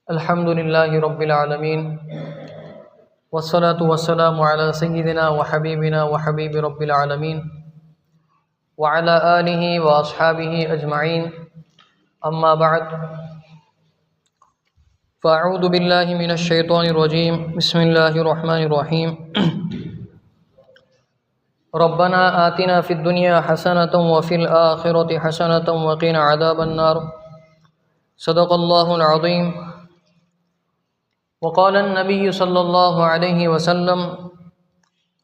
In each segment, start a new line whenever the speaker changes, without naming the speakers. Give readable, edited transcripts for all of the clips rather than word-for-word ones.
अल्हम्दुलिल्लाहि रब्बिल आलमीन वस्सलातु वस्सलामु अला सय्यिदिना व हबीबिना व हबीबि रब्बिल आलमीन व अला आलिहि व अस्हाबिहि अजमईन अम्मा बअद फ़अऊज़ु बिल्लाहि मिनश शैतानिर रजीम बिस्मिल्लाहिर रहमानिर रहीम रब्बना आतिना फ़िद दुनिया हसनतम व फ़िल आखिरति हसनतम व क़िना अज़ाबन नार सदक़ल्लाहुल अज़ीम वक़ालन नबिय्यु सल्लल्लाहु अलैहि वसल्लम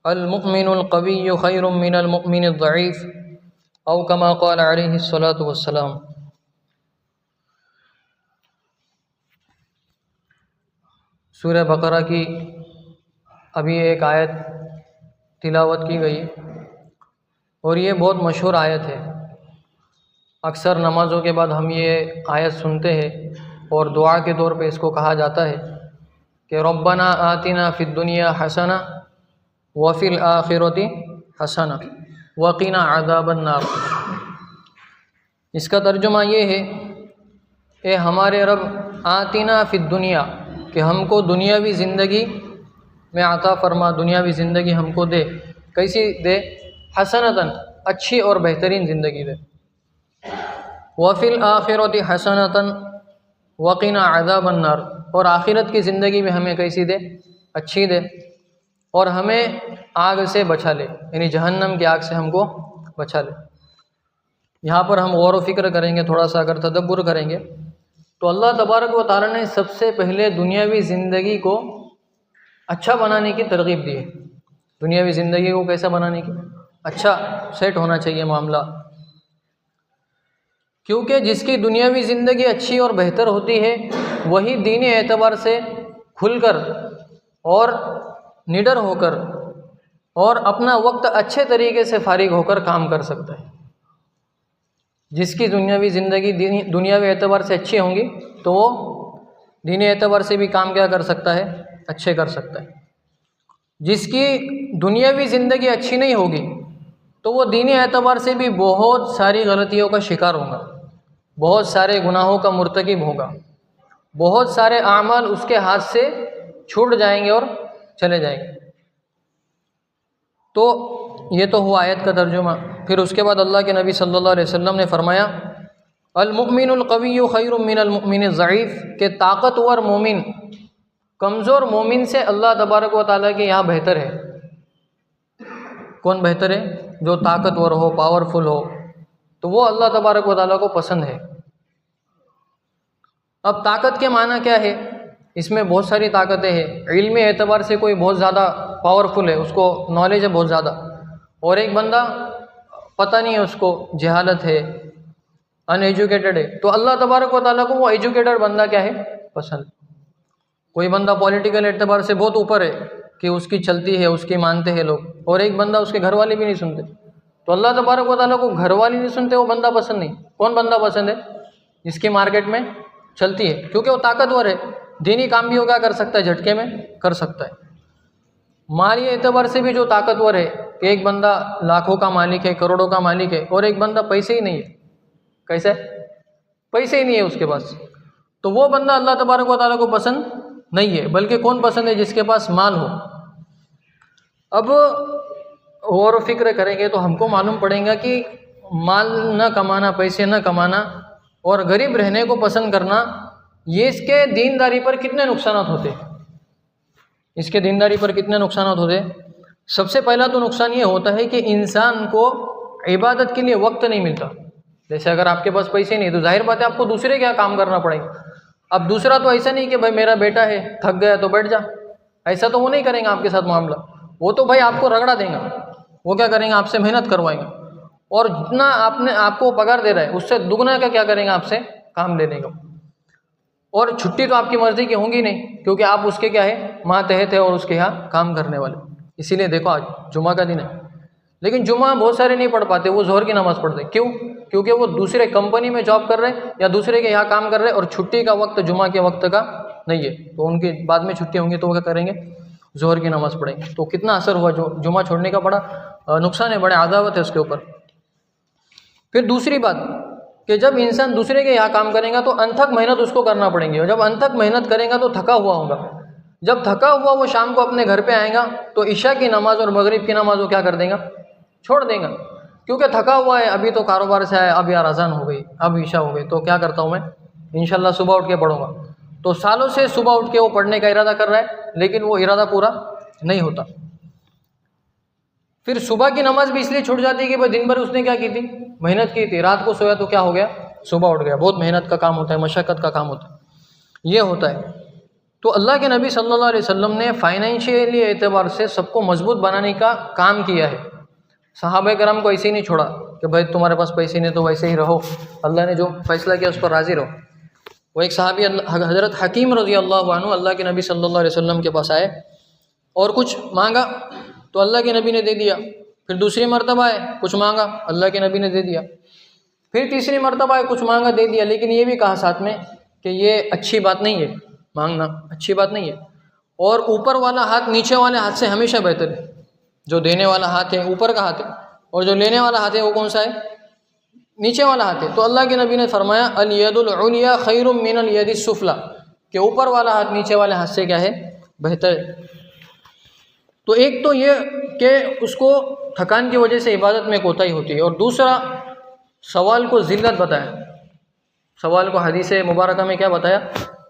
अल मुमिनुल क़विय्यु खैरुम मिनल मुमिनिज़ ज़ईफ़ औ कमा क़ाल अलैहि सलातु वस्सलाम। सूरह बकरा की अभी एक आयत तिलावत की गई और ये बहुत मशहूर आयत है। अक्सर नमाज़ों के बाद हम ये आयत सुनते हैं और दुआ के तौर पे इसको कहा जाता है कि रब्बना आतिना फ़िद दुनिया हसना व फ़िल आखिरति हसना व क़िना अज़ाबन नार। इसका तर्जुमा ये है कि हमारे रब आतिना फ़िद दुनिया, कि हमको दुनियावी ज़िंदगी में अता फरमा, दुनियावी ज़िंदगी हमको दे। कैसी दे? हसनतन, अच्छी और बेहतरीन ज़िंदगी दे। व फ़िल आखिरति हसनतन व क़िना अज़ाबन नार, और आखिरत की ज़िंदगी में हमें कैसी दे? अच्छी दे और हमें आग से बचा ले, यानी जहन्नम की आग से हमको बचा ले। यहाँ पर हम गौर व फिक्र करेंगे, थोड़ा सा अगर तदब्बुर करेंगे तो अल्लाह तबारक व तआला ने सबसे पहले दुनियावी ज़िंदगी को अच्छा बनाने की तरगीब दी है। दुनियावी ज़िंदगी को कैसा बनाने की? अच्छा सेट होना चाहिए मामला, क्योंकि जिसकी दुनियावी ज़िंदगी अच्छी और बेहतर होती है वही दीनी एतबार से खुलकर और निडर होकर और अपना वक्त अच्छे तरीके से फारिग होकर काम कर सकता है। जिसकी दुनियावी ज़िंदगी दुनियावी एतबार से अच्छी होंगी तो वो दीनी एतबार से भी काम क्या कर सकता है? अच्छे कर सकता है। जिसकी दुनियावी ज़िंदगी अच्छी नहीं होगी तो वो दीनी एतबार से भी बहुत सारी गलतियों का शिकार होगा, बहुत सारे गुनाहों का मुर्तकिब होगा, बहुत सारे आमाल उसके हाथ से छूट जाएंगे और चले जाएंगे। तो ये तो हुआ आयत का तर्जुमा। फिर उसके बाद अल्लाह के नबी सल्लल्लाहु अलैहि वसल्लम ने फरमाया अल मुमिनुल क़विय्यु खैरुम मिनल मुमिनिज़ ज़ईफ़, के ताकतवर मोमिन कमज़ोर मोमिन से अल्लाह तबारक व तआला के यहाँ बेहतर है। कौन बेहतर है? जो ताकतवर हो, पावरफुल हो, तो वो अल्लाह तबारक व तआला को पसंद है। अब ताकत के माना क्या है? इसमें बहुत सारी ताकतें हैं। इल्मी एतबार से कोई बहुत ज़्यादा पावरफुल है, उसको नॉलेज है बहुत ज़्यादा, और एक बंदा पता नहीं है, उसको जहालत है, अनएजुकेटेड है, तो अल्लाह तबारक व तआला को वो एजुकेटेड बंदा क्या है? पसंद। कोई बंदा पॉलिटिकल एतबार से बहुत ऊपर है कि उसकी चलती है, उसकी मानते हैं लोग, और एक बंदा उसके घर वाले भी नहीं सुनते, तो अल्लाह तबारक व तआला को घर वाले नहीं सुनते, वो बंदा पसंद नहीं। कौन बंदा पसंद है? जिसकी मार्केट में चलती है, क्योंकि वो ताकतवर है, दीनी काम भी वो क्या कर सकता है? झटके में कर सकता है। माली एतबार से भी जो ताकतवर है कि एक बंदा लाखों का मालिक है, करोड़ों का मालिक है, और एक बंदा पैसे ही नहीं है। कैसे? पैसे ही नहीं है उसके पास, तो वो बंदा अल्लाह तबारक व तआला को पसंद नहीं है। बल्कि कौन पसंद है? जिसके पास माल हो। अब गौर व फिक्र करेंगे तो हमको मालूम पड़ेगा कि माल न कमाना, पैसे न कमाना और गरीब रहने को पसंद करना, ये इसके दीनदारी पर कितने नुकसानात होते हैं। इसके दीनदारी पर कितने नुकसानात होते हैं? सबसे पहला तो नुकसान ये होता है कि इंसान को इबादत के लिए वक्त नहीं मिलता। जैसे अगर आपके पास पैसे नहीं तो जाहिर बात है आपको दूसरे क्या काम करना पड़ेगा। अब दूसरा तो ऐसा नहीं कि भाई मेरा बेटा है, थक गया तो बैठ जा, ऐसा तो वो नहीं करेंगे आपके साथ मामला। वो तो भाई आपको रगड़ा देगा, वो क्या करेंगे? आपसे मेहनत करवाएंगे, और जितना आपको पगार दे रहा है उससे दुगना का क्या करेंगे? आपसे काम ले लेगा। और छुट्टी तो आपकी मर्जी की होंगी नहीं, क्योंकि आप उसके क्या है? मातहत है और उसके यहाँ काम करने वाले। इसीलिए देखो आज जुमा का दिन है, लेकिन जुमा बहुत सारे नहीं पढ़ पाते, वो ज़ोहर की नमाज़ पढ़ते। क्यों? क्योंकि वो दूसरे कंपनी में जॉब कर रहे हैं या दूसरे के यहाँ काम कर रहे हैं, और छुट्टी का वक्त जुमा के वक्त का नहीं है, तो उनके बाद में छुट्टी होंगी तो वो क्या करेंगे? ज़ोहर की नमाज़ पढ़ेंगे। तो कितना असर हुआ? जो जुमा छोड़ने का बड़ा नुकसान है, बड़े आदावत है उसके ऊपर। फिर दूसरी बात, कि जब इंसान दूसरे के यहाँ काम करेगा तो अनथक मेहनत उसको करना पड़ेगी, और जब अनथक मेहनत करेगा तो थका हुआ होगा। जब थका हुआ वो शाम को अपने घर पे आएगा तो ईशा की नमाज़ और मगरिब की नमाज़ वो क्या कर देगा, छोड़ देगा, क्योंकि थका हुआ है। अभी तो कारोबार से आया, अब यार अजान हो गई, अब ईशा हो गई, तो क्या करता हूँ मैं, इंशाल्लाह सुबह उठ के पढ़ूंगा। तो सालों से सुबह उठ के वो पढ़ने का इरादा कर रहा है, लेकिन वो इरादा पूरा नहीं होता। फिर सुबह की नमाज भी इसलिए छूट जाती है कि भाई दिन भर उसने क्या की थी, मेहनत की थी, रात को सोया तो क्या हो गया, सुबह उठ गया। बहुत मेहनत का काम होता है, मशक्क़त का काम होता है, ये होता है। तो अल्लाह के नबी सल्लल्लाहु अलैहि वसल्लम ने फाइनेंशियली एतबार से सबको मजबूत बनाने का काम किया है। सहाबा कराम को ऐसे ही नहीं छोड़ा कि भाई तुम्हारे पास पैसे नहीं तो वैसे ही रहो, अल्लाह ने जो फैसला किया उस पर राज़ी रहो। वो एक सहाबी हज़रत हकीम रज़ी अल्लाह अन्हु अल्लाह के नबी सल्लल्लाहु अलैहि वसल्लम के पास आए और कुछ मांगा तो अल्लाह के नबी ने दे दिया। फिर दूसरी मरतबा आए, कुछ मांगा, अल्लाह के नबी ने दे दिया। फिर तीसरी मरतबा आए, कुछ मांगा, दे दिया। लेकिन ये भी कहा साथ में कि ये अच्छी बात नहीं है, मांगना अच्छी बात नहीं है। और ऊपर वाला हाथ नीचे वाले हाथ से हमेशा बेहतर है। जो देने वाला हाथ है ऊपर का हाथ है, और जो लेने वाला हाथ है वो कौन सा है, नीचे वाला हाथ है। तो अल्लाह के नबी ने फरमाया अल यदुल उलिया खैरुम मिनल यदिस सुफला, कि ऊपर वाला हाथ नीचे वाले हाथ से क्या है, बेहतर है। तो एक तो ये कि उसको थकान की वजह से इबादत में कोताही होती है, और दूसरा सवाल को ज़िल्लत बताया। सवाल को हदीस मुबारका में क्या बताया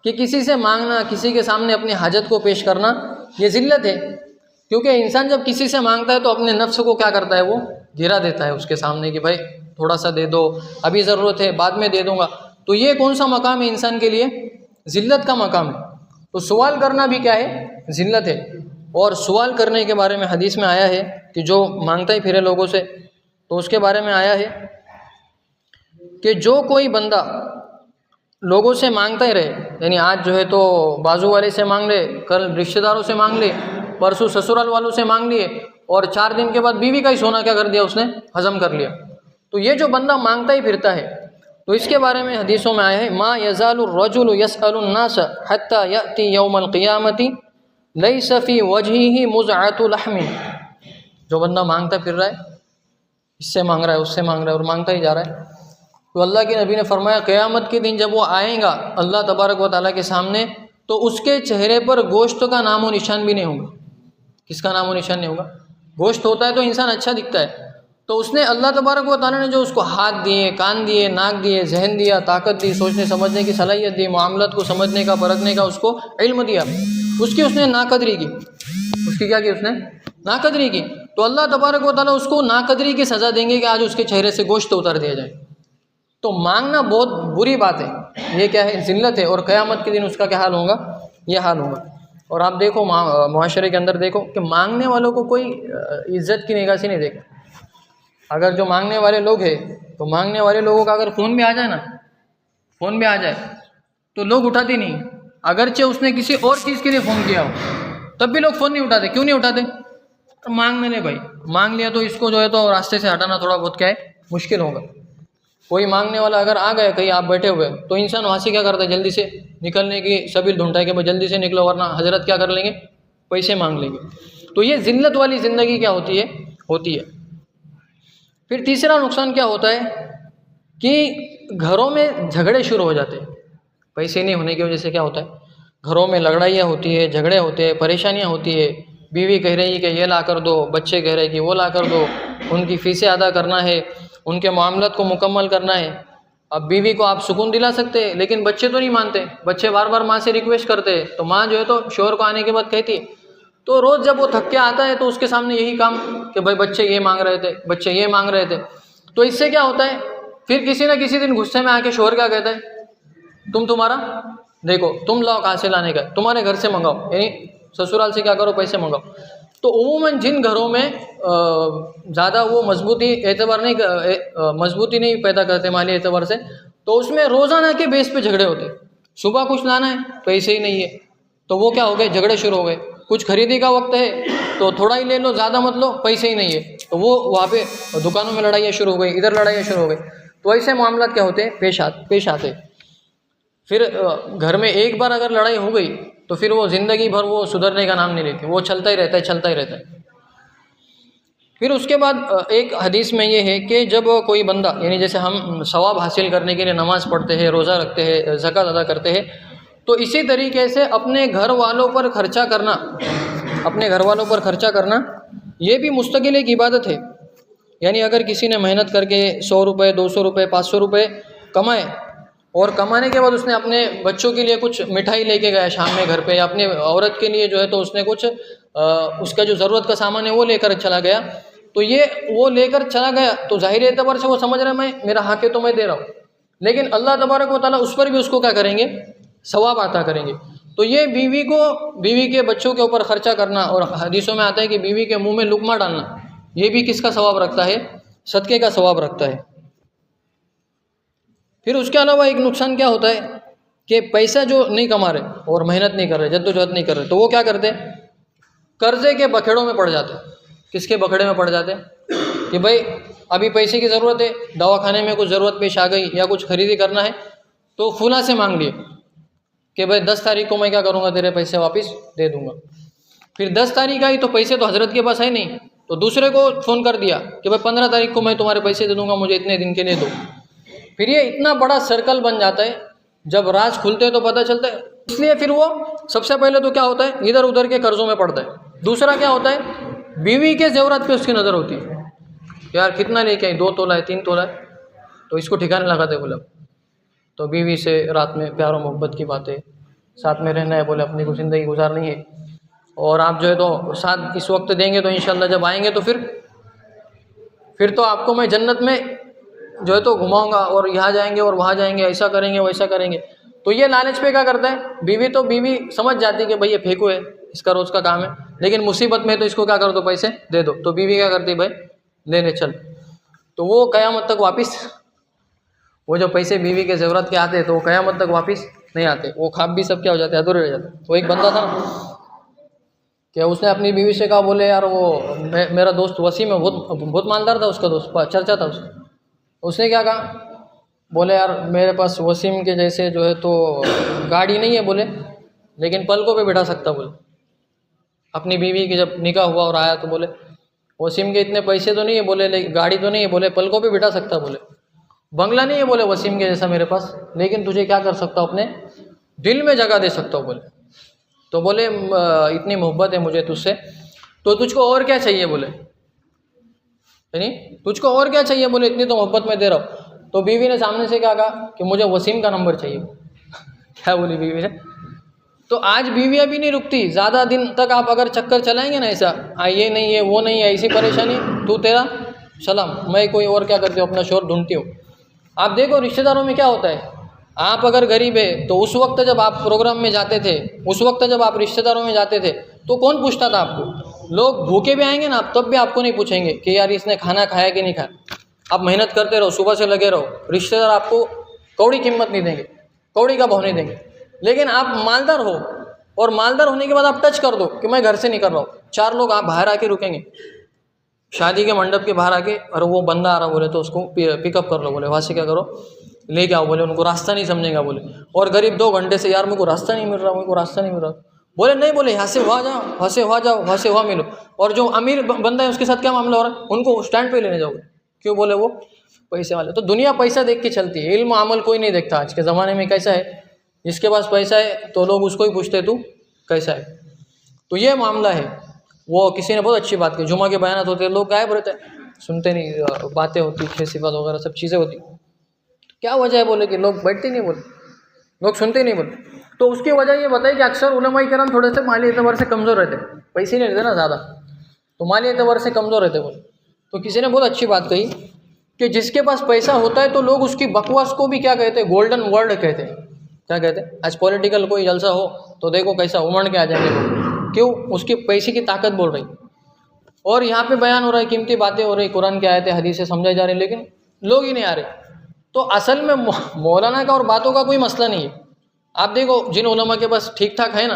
कि किसी से मांगना, किसी के सामने अपनी हाजत को पेश करना, ये ज़िल्लत है। क्योंकि इंसान जब किसी से मांगता है तो अपने नफ्स को क्या करता है, वो गिरा देता है उसके सामने कि भाई थोड़ा सा दे दो, अभी ज़रूरत है, बाद में दे दूंगा। तो ये कौन सा मकाम है इंसान के लिए, ज़िल्लत का मकाम है। तो सवाल करना भी क्या है, ज़िल्लत है। और सवाल करने के बारे में हदीस में आया है कि जो मांगता ही फिरे लोगों से, तो उसके बारे में आया है कि जो कोई बंदा लोगों से मांगता ही रहे, यानी आज जो है तो बाजू वाले से मांग ले, कल रिश्तेदारों से मांग ले, परसों ससुराल वालों से मांग लिए, और 4 दिन के बाद बीवी का ही सोना क्या कर दिया उसने, हजम कर लिया। तो ये जो बंदा मांगता ही फिरता है, तो इसके बारे में हदीसों में आया है मा यज़ालु रजुलु यसअलुन नास हत्ता याती यौमल क़ियामती लैसा फ़ी वजहिही मुज़अतु लहमिन। जो बंदा मांगता फिर रहा है, इससे मांग रहा है, उससे मांग रहा है, और मांगता ही जा रहा है, तो अल्लाह के नबी ने फरमाया क़यामत के दिन जब वो आएगा अल्लाह तबारक व तआला के सामने, तो उसके चेहरे पर गोश्त का नामो निशान भी नहीं होगा। किसका नामो निशान नहीं होगा, गोश्त होता है तो इंसान अच्छा दिखता है। तो उसने अल्लाह तबारक व तआला ने जो उसको हाथ दिए, कान दिए, नाक दिए, जहन दिया, ताकत दी, सोचने समझने की सलाहियत दी, मामलत को समझने का, परखने का उसको इल्म दिया, उसकी उसने नाकदरी की। उसकी क्या की, उसने नाकदरी की। तो अल्लाह तबारक व तआला उसको नाकदरी की सज़ा देंगे कि आज उसके चेहरे से गोश्त उतार दिया जाए। तो मांगना बहुत बुरी बात है, ये क्या है, ज़िल्लत है। और क़यामत के दिन उसका क्या हाल होगा, ये हाल होगा। और आप देखो मुआशरे के अंदर देखो कि मांगने वालों को कोई इज़्ज़त की निगाह से नहीं देखता। अगर जो मांगने वाले लोग हैं, तो मांगने वाले लोगों का अगर फ़ोन भी आ जाए ना, फ़ोन भी आ जाए तो लोग उठाते नहीं। अगरचे उसने किसी और चीज़ के लिए फ़ोन किया हो तब भी लोग फ़ोन नहीं उठाते। क्यों नहीं उठाते, तो मांगने ले भाई, मांग लिया तो इसको जो है तो रास्ते से हटाना थोड़ा बहुत क्या है, मुश्किल होगा। कोई मांगने वाला अगर आ गया, कहीं आप बैठे हुए, तो इंसान वहाँ से क्या करता है, जल्दी से निकलने की सबील ढूंढता है कि भाई जल्दी से निकलो, वरना हजरत क्या कर लेंगे, पैसे मांग लेंगे। तो ये ज़िल्लत वाली ज़िंदगी क्या होती है, होती है। फिर तीसरा नुकसान क्या होता है कि घरों में झगड़े शुरू हो जाते हैं। पैसे नहीं होने की वजह से क्या होता है, घरों में लड़ाइयाँ होती है, झगड़े होते हैं, परेशानियाँ होती है। बीवी कह रही है कि ये ला कर दो, बच्चे कह रहे हैं कि वो ला कर दो, उनकी फ़ीसें अदा करना है, उनके मामलत को मुकम्मल करना है। अब बीवी को आप सुकून दिला सकते हैं, लेकिन बच्चे तो नहीं मानते। बच्चे बार बार माँ से रिक्वेस्ट करते हैं, तो माँ जो है तो शोहर को आने के बाद कहती है। तो रोज़ जब वो थक के आता है तो उसके सामने यही काम कि भाई बच्चे ये मांग रहे थे, बच्चे ये मांग रहे थे। तो इससे क्या होता है, फिर किसी न किसी दिन गुस्से में आके शोहर क्या कहता है, तुम्हारा देखो, तुम लाओ कहाँ से लाने का, तुम्हारे घर से मंगाओ, यानी ससुराल से क्या करो, पैसे मंगाओ। तो उमूमन जिन घरों में ज़्यादा वो मजबूती नहीं पैदा करते माली एतबार से, तो उसमें रोज़ाना के बेस पे झगड़े होते। सुबह कुछ लाना है, पैसे ही नहीं है, तो वो क्या हो गए, झगड़े शुरू हो गए। कुछ खरीदी का वक्त है तो थोड़ा ही ले लो, ज़्यादा मत लो, पैसे ही नहीं है, तो वो वहाँ पे दुकानों में लड़ाइयाँ शुरू हो गई, इधर लड़ाइयाँ शुरू हो गई। तो ऐसे मामला क्या होते हैं, पेश आते। फिर घर में एक बार अगर लड़ाई हो गई तो फिर वो ज़िंदगी भर वो सुधरने का नाम नहीं लेती, वो चलता ही रहता है। फिर उसके बाद एक हदीस में ये है कि जब कोई बंदा, यानी जैसे हम सवाब हासिल करने के लिए नमाज़ पढ़ते हैं, रोज़ा रखते हैं, ज़कात अदा करते हैं, तो इसी तरीके से अपने घर वालों पर खर्चा करना, अपने घर वालों पर खर्चा करना, ये भी मुस्तकिल एक इबादत है। यानी अगर किसी ने मेहनत करके 100 रुपये, 200 रुपये, 500 रुपये कमाए, और कमाने के बाद उसने अपने बच्चों के लिए कुछ मिठाई लेके गया शाम में घर पे, या अपने औरत के लिए जो है तो उसने कुछ उसका जो ज़रूरत का सामान है वो लेकर चला गया, तो ये वो लेकर चला गया तो ज़ाहिर एतबार से वो समझ रहा है मैं, मेरा हक़ है तो मैं दे रहा हूँ, लेकिन अल्लाह तबारक व तआला उस पर भी उसको क्या करेंगे, सवाब अता करेंगे। तो ये बीवी के बच्चों के ऊपर खर्चा करना, और हदीसों में आता है कि बीवी के मुंह में लुक़मा डालना, ये भी किसका सवाब रखता है, सदक़े का सवाब रखता है। फिर उसके अलावा एक नुकसान क्या होता है कि पैसा जो नहीं कमा रहे और मेहनत नहीं कर रहे, जद्दोजहद नहीं कर रहे, तो वो क्या करते हैं, कर्जे के बखेड़ों में पड़ जाते हैं। किसके बखेड़े में पड़ जाते हैं कि भाई अभी पैसे की ज़रूरत है, दवाखाने में कुछ ज़रूरत पेश आ गई या कुछ खरीदी करना है, तो फुला से मांग लिए कि भाई 10 तारीख को मैं क्या करूँगा, तेरे पैसे वापस दे दूँगा। फिर 10 तारीख आई तो पैसे तो हजरत के पास है नहीं, तो दूसरे को फ़ोन कर दिया कि भाई 15 तारीख को मैं तुम्हारे पैसे दे दूँगा, मुझे इतने दिन के लिए दो। फिर ये इतना बड़ा सर्कल बन जाता है, जब राज खुलते हैं तो पता चलता है। इसलिए फिर वो सबसे पहले तो क्या होता है, इधर उधर के कर्ज़ों में पड़ता है। दूसरा क्या होता है, बीवी के ज़ेवरात पे उसकी नज़र होती है, यार कितना लेके आई, 2 तोला है, 3 तोला है, तो इसको ठिकाने लगाते बोले। तो बीवी से रात में प्यार और मोहब्बत की बातें, साथ में रहना है, बोले अपनी को ज़िंदगी गुजारनी है, और आप जो है तो साथ इस वक्त देंगे तो इंशाल्लाह जब आएंगे तो फिर तो आपको मैं जन्नत में जो है तो घुमाऊंगा, और यहाँ जाएंगे और वहाँ जाएंगे, ऐसा करेंगे वैसा करेंगे। तो ये लालच पे क्या करता है, बीवी समझ जाती है कि भाई ये फेंको है, इसका रोज़ का काम है, लेकिन मुसीबत में तो इसको क्या कर दो, पैसे दे दो। तो बीवी क्या करती है, भाई ले चल। तो वो क़यामत तक वापस, वो जो पैसे बीवी के ज़रूरत के आते हैं तो वो क़यामत तक वापस नहीं आते, वो ख्वाब भी सब क्या हो जाते हैं, अधूरे रह जाते। तो एक बंदा था कि उसने अपनी बीवी से कहा, बोले यार वो मेरा दोस्त वसीम है, बहुत मालदार था उसका दोस्त, चर्चा था उसका। उसने क्या कहा, बोले यार मेरे पास वसीम के जैसे जो है तो गाड़ी नहीं है बोले, लेकिन पलकों पे बिठा सकता बोले। अपनी बीवी की जब निकाह हुआ और आया तो बोले वसीम के इतने पैसे तो नहीं है बोले, गाड़ी तो नहीं है बोले, पलकों पे बिठा सकता बोले, बंगला नहीं है बोले वसीम के जैसा मेरे पास, लेकिन तुझे क्या कर सकता हूँ, अपने दिल में जगह दे सकता हूँ बोले। तो बोले इतनी मोहब्बत है मुझे तुझसे, तो तुझको और क्या चाहिए बोले, यानी तुझको और क्या चाहिए बोले, इतनी तो मोहब्बत में दे रहा हूँ। तो बीवी ने सामने से क्या कहा कि मुझे वसीम का नंबर चाहिए। क्या बोली बीवी ने। तो आज बीवियाँ भी नहीं रुकती, ज़्यादा दिन तक आप अगर चक्कर चलाएंगे ना ऐसा, ये नहीं है वो नहीं है, ऐसी परेशानी, तू तेरा सलाम, मैं कोई और क्या करती हूँ, अपना शोर ढूंढती हूँ। आप देखो रिश्तेदारों में क्या होता है, आप अगर गरीब है तो उस वक्त जब आप प्रोग्राम में जाते थे, उस वक्त जब आप रिश्तेदारों में जाते थे तो कौन पूछता था आपको। लोग भूखे भी आएंगे ना आप, तब भी आपको नहीं पूछेंगे कि यार इसने खाना खाया कि नहीं खाया। आप मेहनत करते रहो, सुबह से लगे रहो, रिश्तेदार आपको कौड़ी कीमत नहीं देंगे, कौड़ी का भाव नहीं देंगे। लेकिन आप मालदार हो, और मालदार होने के बाद आप टच कर दो कि मैं घर से निकल रहा हूँ, 4 लोग आप बाहर आके रुकेंगे, शादी के मंडप के बाहर आके, और वो बंदा आ रहा बोले तो उसको पिकअप कर लो बोले, वहाँ से क्या करो ले के आओ बोले, उनको रास्ता नहीं समझेगा बोले। और गरीब 2 घंटे से यार मेरे को रास्ता नहीं मिल रहा, मेरे को रास्ता नहीं मिल रहा, बोले नहीं बोले यहाँ से वहाँ जाओ, वहाँ से वहाँ जाओ, वहाँ से वहाँ मिलो। और जो अमीर बंदा है उसके साथ क्या मामला हो रहा है, उनको स्टैंड पे लेने जाओगे, क्यों बोले वो पैसे वाले। तो दुनिया पैसा देख के चलती है, इल्म अमल कोई नहीं देखता। आज के ज़माने में कैसा है, जिसके पास पैसा है तो लोग उसको ही पूछते तू कैसा है। तो ये मामला है। वो किसी ने बहुत अच्छी बात की, जुमा के बयानात होते हैं, लोग गायब रहते हैं, सुनते नहीं, बातें होती, खेसिफात वगैरह सब चीज़ें होती। क्या वजह है बोले कि लोग बैठते नहीं बोले, लोग सुनते नहीं बोले। तो उसकी वजह ये बताई कि अक्सर उलमाए किराम थोड़े से माली एतबार से कमज़ोर रहते, पैसे नहीं रहते ना ज़्यादा, तो माली एतबार से कमज़ोर रहते बोले। तो किसी ने बहुत अच्छी बात कही कि जिसके पास पैसा होता है तो लोग उसकी बकवास को भी क्या कहते हैं, गोल्डन वर्ड कहते हैं। क्या कहते हैं, आज पॉलिटिकल कोई जलसा हो तो देखो कैसा उमड़ के आ जाएंगे लोग, क्यों, उसकी पैसे की ताकत बोल रही। और यहाँ पे बयान हो रहा है, कीमती बातें हो रही, कुरान की आयतें हदीसें समझाई जा रही, लेकिन लोग ही नहीं आ रहे। तो असल में मौलाना का और बातों का कोई मसला नहीं है। आप देखो जिन उलमा के पास ठीक ठाक है ना,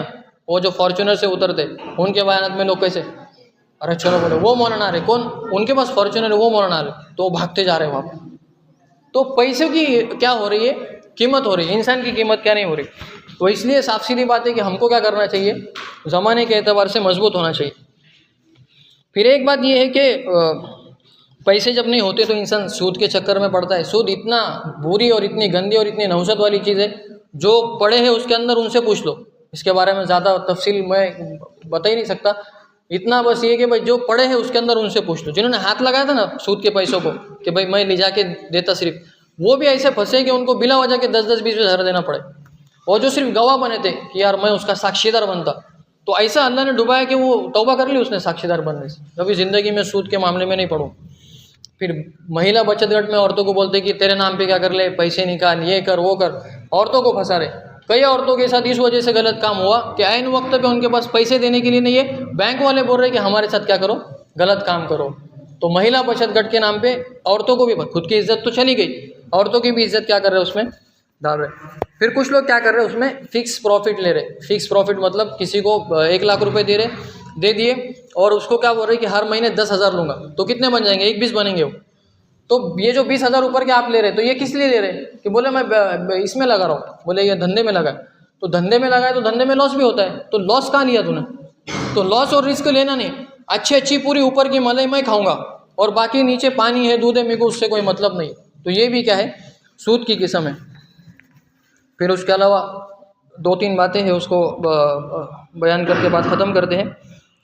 वो जो फॉर्चूनर से उतरते, उनके बयानात में लोग कैसे, अरे चलो बोले वो मौलाना आ रहे, कौन, उनके पास फॉर्चूनर है वो मौलाना आ रहे, तो भागते जा रहे हैं वहाँ पर। तो पैसे की क्या हो रही है, कीमत हो रही है, इंसान की कीमत क्या नहीं हो रही। तो इसलिए साफ सीधी बात है कि हमको क्या करना चाहिए, ज़माने के एतबार से मजबूत होना चाहिए। फिर एक बात ये है कि पैसे जब नहीं होते तो इंसान सूद के चक्कर में पड़ता है। सूद इतना बुरी और इतनी गंदी और इतनी नहुसत वाली चीज़ है, जो पढ़े हैं उसके अंदर उनसे पूछ लो। इसके बारे में ज़्यादा तफसील मैं बता ही नहीं सकता। इतना बस ये कि भाई जो पढ़े हैं उसके अंदर उनसे पूछ लो। जिन्होंने हाथ लगाया था ना सूद के पैसों को कि भाई मैं ले जाके देता सिर्फ, वो भी ऐसे फंसे कि उनको बिला वजह के 10-10 20-20 हज़ार देना पड़े। और जो सिर्फ गवाह बने थे कि यार मैं उसका साक्षीदार बनता, तो ऐसा अल्लाह ने डुबाया कि वो तौबा कर ली उसने साक्षीदार बनने से, कभी ज़िंदगी में सूद के मामले में नहीं पड़ूँ। फिर महिला बचत गट में औरतों को बोलते कि तेरे नाम पे क्या कर ले, पैसे निकाल, ये कर वो कर, औरतों को फंसा रहे। कई औरतों के साथ इस वजह से गलत काम हुआ कि ऐन वक्त पे उनके पास पैसे देने के लिए नहीं है, बैंक वाले बोल रहे कि हमारे साथ क्या करो, गलत काम करो। तो महिला बचत गट के नाम पे औरतों को भी, खुद की इज्जत तो चली गई, औरतों की भी इज्जत क्या कर रहे हैं उसमें डाल रहे। फिर कुछ लोग क्या कर रहे हैं उसमें फिक्स प्रॉफिट ले रहे। फिक्स प्रॉफिट मतलब किसी को 1 लाख रुपए दे दिए और उसको क्या बोल रहे कि हर महीने 10,000 लूँगा, तो कितने बन जाएंगे, 1 20 बनेंगे वो। तो ये जो 20,000 ऊपर के आप ले रहे, तो ये किस लिए ले रहे कि बोले मैं इसमें लगा रहा हूँ, बोले ये धंधे में लगा। तो धंधे में लगाए तो धंधे में लॉस भी होता है, तो लॉस कहाँ लिया तूने? तो लॉस और रिस्क लेना नहीं। अच्छी पूरी ऊपर की मलाई मैं खाऊंगा और बाकी नीचे पानी है, दूध है, मेरे को उससे कोई मतलब नहीं। तो ये भी क्या है, सूद की किस्म है। फिर उसके अलावा 2-3 बातें हैं, उसको बयान करके बात ख़त्म करते हैं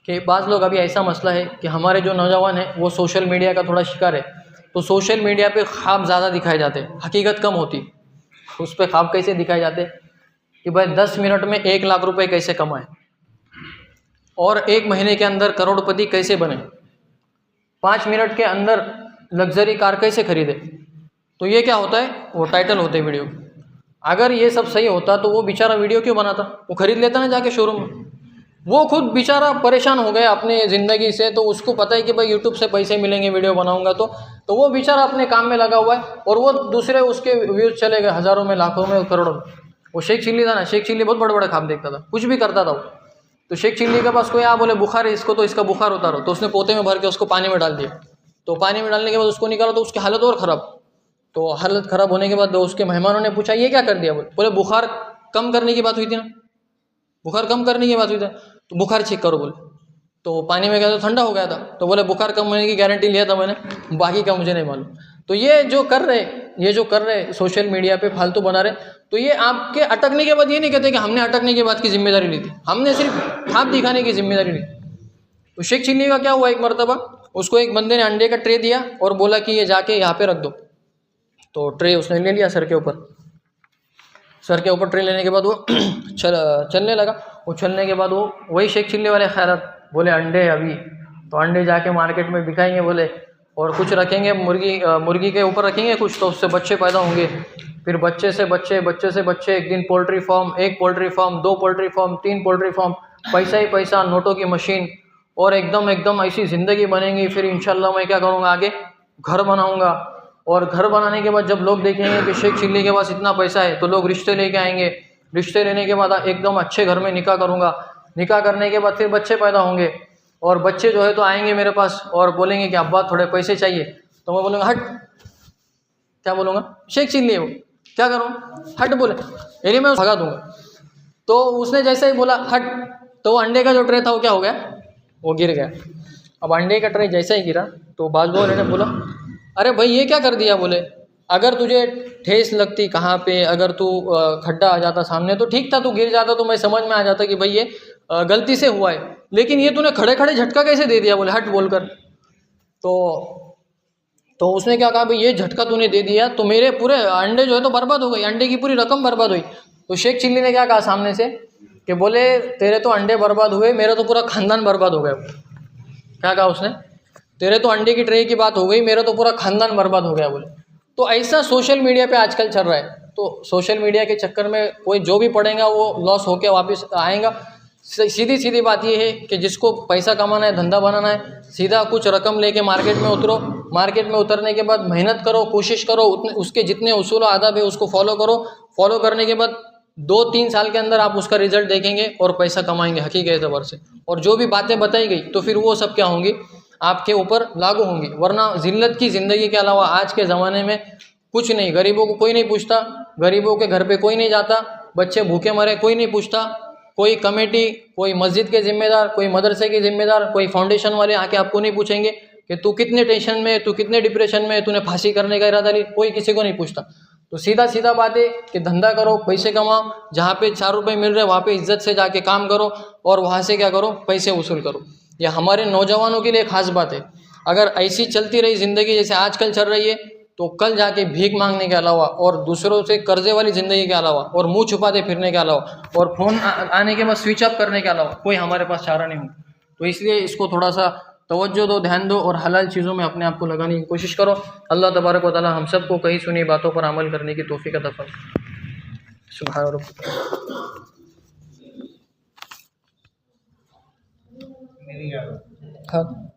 कि बाज़ लोग, अभी ऐसा मसला है कि हमारे जो नौजवान हैं वो सोशल मीडिया का थोड़ा शिकार है। तो सोशल मीडिया पे ख्वाब ज़्यादा दिखाए जाते हैं, हकीकत कम होती। उस पर ख्वाब कैसे दिखाए जाते कि भाई 10 मिनट में 1 लाख रुपए कैसे कमाएं, और 1 महीने के अंदर करोड़पति कैसे बने, 5 मिनट के अंदर लग्जरी कार कैसे खरीदे। तो ये क्या होता है, वो टाइटल होते हैं वीडियो। अगर ये सब सही होता तो वो बेचारा वीडियो क्यों बनाता, वो खरीद लेता ना जाके शोरूम में। वो खुद बेचारा परेशान हो गया अपने ज़िंदगी से, तो उसको पता है कि भाई यूट्यूब से पैसे मिलेंगे वीडियो बनाऊंगा, तो वो बेचारा अपने काम में लगा हुआ है, और वो दूसरे उसके व्यूज़ चले गए हज़ारों में, लाखों में, करोड़ों में। वो शेख चिल्ली था ना, शेख चिल्ली बहुत बड़े बड़े ख्वाब देखता था, कुछ भी करता था वो। तो शेख चिल्ली के पास कोई बोले बुखार है इसको, तो इसका बुखार उतारो, तो उसने पोते में भर के उसको पानी में डाल दिया। तो पानी में डालने के बाद उसको निकाला तो उसकी हालत और ख़राब। तो हालत ख़राब होने के बाद उसके मेहमानों ने पूछा ये क्या कर दिया, बोले बुखार कम करने की बात हुई थी ना, बुखार कम करने की बात हुई थी, तो बुखार चेक करो बोले। तो पानी में गया तो ठंडा हो गया था, तो बोले बुखार कम होने की गारंटी लिया था मैंने, बाकी का मुझे नहीं मालूम। तो ये जो कर रहे सोशल मीडिया पे फालतू बना रहे, तो ये आपके अटकने के बाद ये नहीं कहते कि हमने अटकने के बाद की जिम्मेदारी ली थी, हमने सिर्फ हाथ दिखाने की जिम्मेदारी ली। तो शेख चिल्ली का क्या हुआ, एक मरतबा उसको एक बंदे ने अंडे का ट्रे दिया और बोला कि ये जाके यहाँ पे रख दो। तो ट्रे उसने ले लिया सर के ऊपर ट्रे लेने के बाद वो चलने लगा। वो चलने के बाद वो वही शेख चिल्ली वाले ख्यालात, बोले अंडे अभी, तो अंडे जाके मार्केट में बिकाएंगे बोले, और कुछ रखेंगे मुर्गी के ऊपर रखेंगे कुछ, तो उससे बच्चे पैदा होंगे। फिर बच्चे से बच्चे, एक दिन poultry farm, 1 poultry farm, 2 poultry farm, 3 poultry farm, पैसा ही पैसा, नोटों की मशीन, और एकदम ऐसी ज़िंदगी बनेगी। फिर इंशाल्लाह मैं क्या करूँगा, आगे घर बनाऊँगा, और घर बनाने के बाद जब लोग देखेंगे कि शेख चिल्ली के पास इतना पैसा है, तो लोग रिश्ते लेके आएंगे। रिश्ते लेने के बाद एकदम अच्छे घर में निकाह करूँगा, निकाह करने के बाद फिर बच्चे पैदा होंगे, और बच्चे जो है तो आएंगे मेरे पास और बोलेंगे कि अब्बा थोड़े पैसे चाहिए। तो मैं बोलूँगा हट, क्या बोलूँगा, शेख चिल्ली है वो, क्या करूँ, हट बोले, यानी मैं भगा दूँगा। तो उसने जैसे ही बोला हट, तो वो अंडे का जो ट्रे था वो क्या हो गया, वो गिर गया। अब अंडे का ट्रे जैसे ही गिरा तो बाजू वाले ने बोला अरे भाई ये क्या कर दिया, बोले अगर तुझे ठेस लगती कहाँ पे, अगर तू खड्डा आ जाता सामने तो ठीक था, तू गिर जाता तो मैं समझ में आ जाता कि भाई ये गलती से हुआ है, लेकिन ये तूने खड़े खड़े झटका कैसे दे दिया, बोले हट बोलकर। तो उसने क्या कहा, भाई ये झटका तूने दे दिया तो मेरे पूरे अंडे जो है तो बर्बाद हो गई, अंडे की पूरी रकम बर्बाद हुई। तो शेख चिल्ली ने क्या कहा सामने से कि बोले तेरे तो अंडे बर्बाद हुए, मेरा तो पूरा खानदान बर्बाद हो गया। क्या कहा उसने, तेरे तो अंडे की ट्रे की बात हो गई, मेरा तो पूरा खानदान बर्बाद हो गया बोले। तो ऐसा सोशल मीडिया पे आजकल चल रहा है। तो सोशल मीडिया के चक्कर में कोई जो भी पढ़ेगा वो लॉस होकर वापस आएगा। सीधी बात ये है कि जिसको पैसा कमाना है, धंधा बनाना है, सीधा कुछ रकम लेके मार्केट में उतरो, मार्केट में उतरने के बाद मेहनत करो, कोशिश करो, उसके जितने उसूल आदाब है उसको फॉलो करो। फॉलो करने के बाद 2-3 साल के अंदर आप उसका रिजल्ट देखेंगे और पैसा कमाएंगे हकीकत एतबार से। और जो भी बातें बताई गई तो फिर वो सब क्या होंगी, आपके ऊपर लागू होंगी। वरना जिल्लत की ज़िंदगी के अलावा आज के ज़माने में कुछ नहीं। गरीबों को कोई नहीं पूछता, गरीबों के घर पे कोई नहीं जाता, बच्चे भूखे मरे कोई नहीं पूछता, कोई कमेटी, कोई मस्जिद के ज़िम्मेदार, कोई मदरसे के ज़िम्मेदार, कोई फाउंडेशन वाले आके आपको नहीं पूछेंगे कि तू कितने टेंशन में है, तू कितने डिप्रेशन में है, तूने फांसी करने का इरादा लिया, कोई किसी को नहीं पूछता। तो सीधा सीधा बात है कि धंधा करो, पैसे कमाओ, जहाँ पे 4 रुपये मिल रहे हैं वहाँ पे इज्जत से जाके काम करो और वहाँ से क्या करो, पैसे वसूल करो। यह हमारे नौजवानों के लिए खास बात है। अगर ऐसी चलती रही ज़िंदगी जैसे आजकल चल रही है तो कल जाके भीख मांगने के अलावा और दूसरों से कर्जे वाली ज़िंदगी के अलावा और मुंह छुपाते फिरने के अलावा और फ़ोन आने के बाद स्विच ऑफ करने के अलावा कोई हमारे पास चारा नहीं हो। तो इसलिए इसको थोड़ा सा तवज्जो दो, ध्यान दो और हलाल चीज़ों में अपने आप को लगाने की कोशिश करो। अल्लाह तबारक व तआला हम सबको कही सुनी बातों पर अमल करने की तौफीक अता फरमाए। सुभान रब्बिक। हाँ।